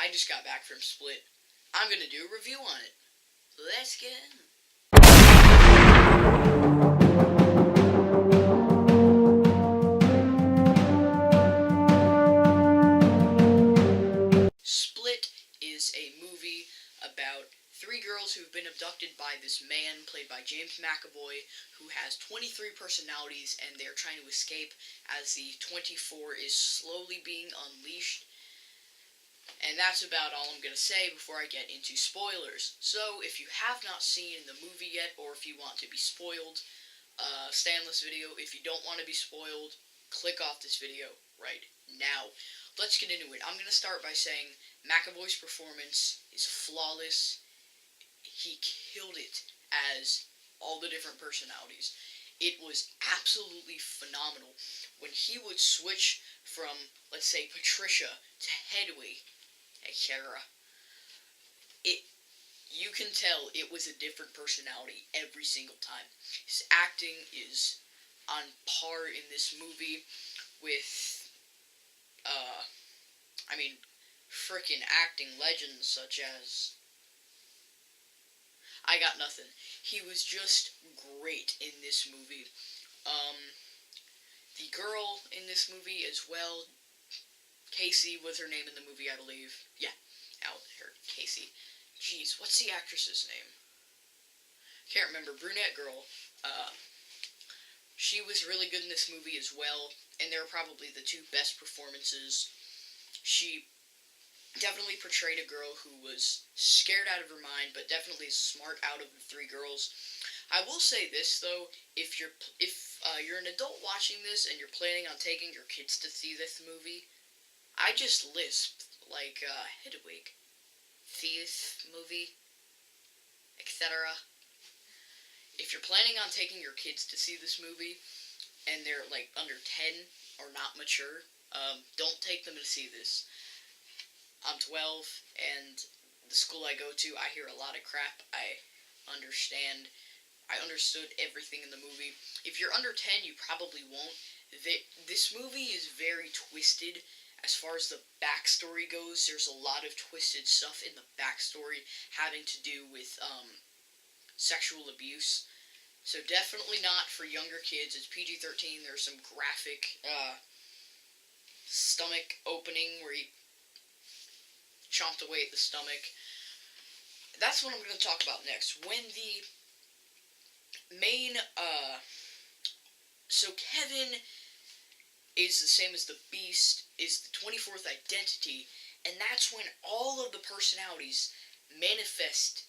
I just got back from Split. I'm gonna do a review on it. Let's get in. Split is a movie about three girls who've been abducted by this man played by James McAvoy who has 23 personalities, and they're trying to escape as the 24 is slowly being unleashed. And that's about all I'm going to say before I get into spoilers. So, if you have not seen the movie yet, or if you want to be spoiled, stay on this video. If you don't want to be spoiled, click off this video right now. Let's get into it. I'm going to start by saying McAvoy's performance is flawless. He killed it as all the different personalities. It was absolutely phenomenal. When he would switch from, let's say, Patricia to Hedwig, etc., you can tell it was a different personality every single time. His acting is on par in this movie with, frickin' acting legends such as... I got nothing. He was just great in this movie. The girl in this movie as well, Casey was her name in the movie, I believe. Yeah, Casey. Jeez, what's the actress's name? Can't remember. Brunette girl. She was really good in this movie as well, and they're probably the two best performances. She definitely portrayed a girl who was scared out of her mind, but definitely smart out of the three girls. I will say this though: if you're an adult watching this and you're planning on taking your kids to see this movie, I just lisped like Hedwig, this movie, etc. If you're planning on taking your kids to see this movie and they're like under 10 or not mature, don't take them to see this. I'm 12, and the school I go to, I hear a lot of crap. I understood everything in the movie. If you're under 10, you probably won't. This movie is very twisted as far as the backstory goes. There's a lot of twisted stuff in the backstory having to do with sexual abuse. So definitely not for younger kids. It's PG-13. There's some graphic stomach opening where he chomped away at the stomach. That's what I'm going to talk about next. When the main, so Kevin is the same as the Beast, is the 24th identity, and that's when all of the personalities manifest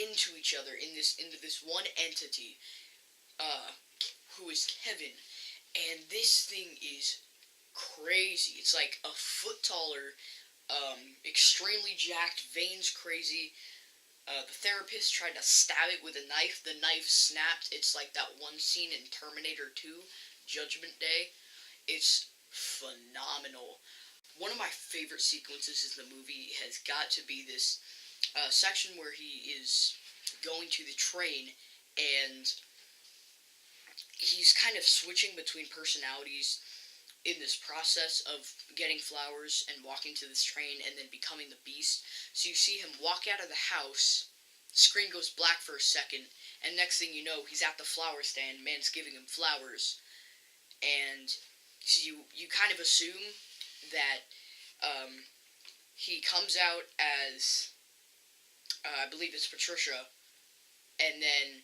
into each other into this one entity, who is Kevin, and this thing is crazy. It's like a foot taller, extremely jacked, veins crazy. The therapist tried to stab it with a knife. The knife snapped. It's like that one scene in Terminator 2, Judgment Day. It's phenomenal. One of my favorite sequences in the movie has got to be this section where he is going to the train and he's kind of switching between personalities in this process of getting flowers and walking to this train and then becoming the Beast. So you see him walk out of the house, screen goes black for a second, and next thing you know, he's at the flower stand, man's giving him flowers, and so you kind of assume that he comes out as, I believe it's Patricia, and then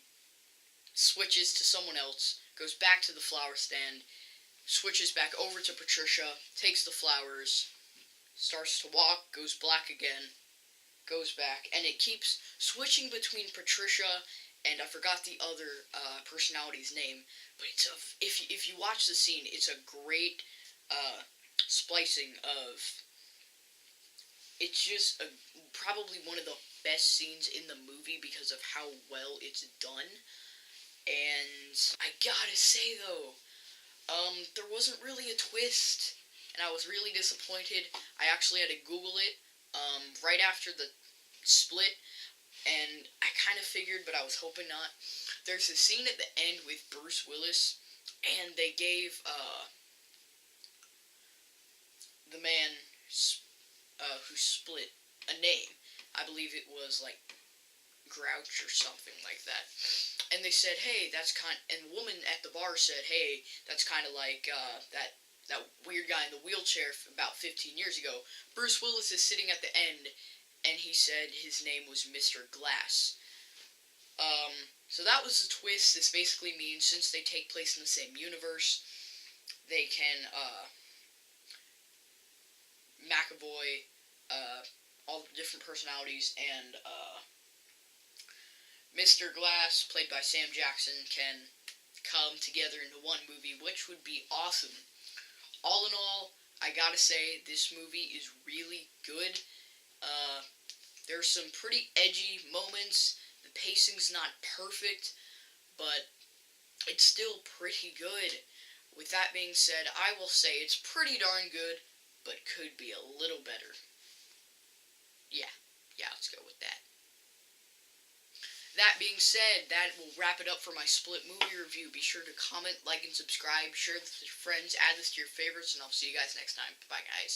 switches to someone else, goes back to the flower stand, switches back over to Patricia, takes the flowers, starts to walk, goes black again, goes back, and it keeps switching between Patricia and I forgot the other personality's name, but if you watch the scene, it's a great splicing of. It's just probably one of the best scenes in the movie because of how well it's done. And I gotta say though, there wasn't really a twist, and I was really disappointed. I actually had to Google it right after the split, and I kind of figured, but I was hoping not. There's a scene at the end with Bruce Willis, and they gave the man who split a name. I believe it was like Grouch or something like that. And they said, hey, and the woman at the bar said, hey, that's kind of like that weird guy in the wheelchair about 15 years ago. Bruce Willis is sitting at the end, and he said his name was Mr. Glass. So that was the twist. This basically means since they take place in the same universe, they can, McAvoy, all the different personalities, and, Mr. Glass, played by Sam Jackson, can come together into one movie, which would be awesome. All in all, I gotta say, this movie is really good. There's some pretty edgy moments. The pacing's not perfect, but it's still pretty good. With that being said, I will say it's pretty darn good, but could be a little better. Yeah, let's go with that. That being said, that will wrap it up for my Split movie review. Be sure to comment, like, and subscribe. Share this with your friends. Add this to your favorites, and I'll see you guys next time. Bye, guys.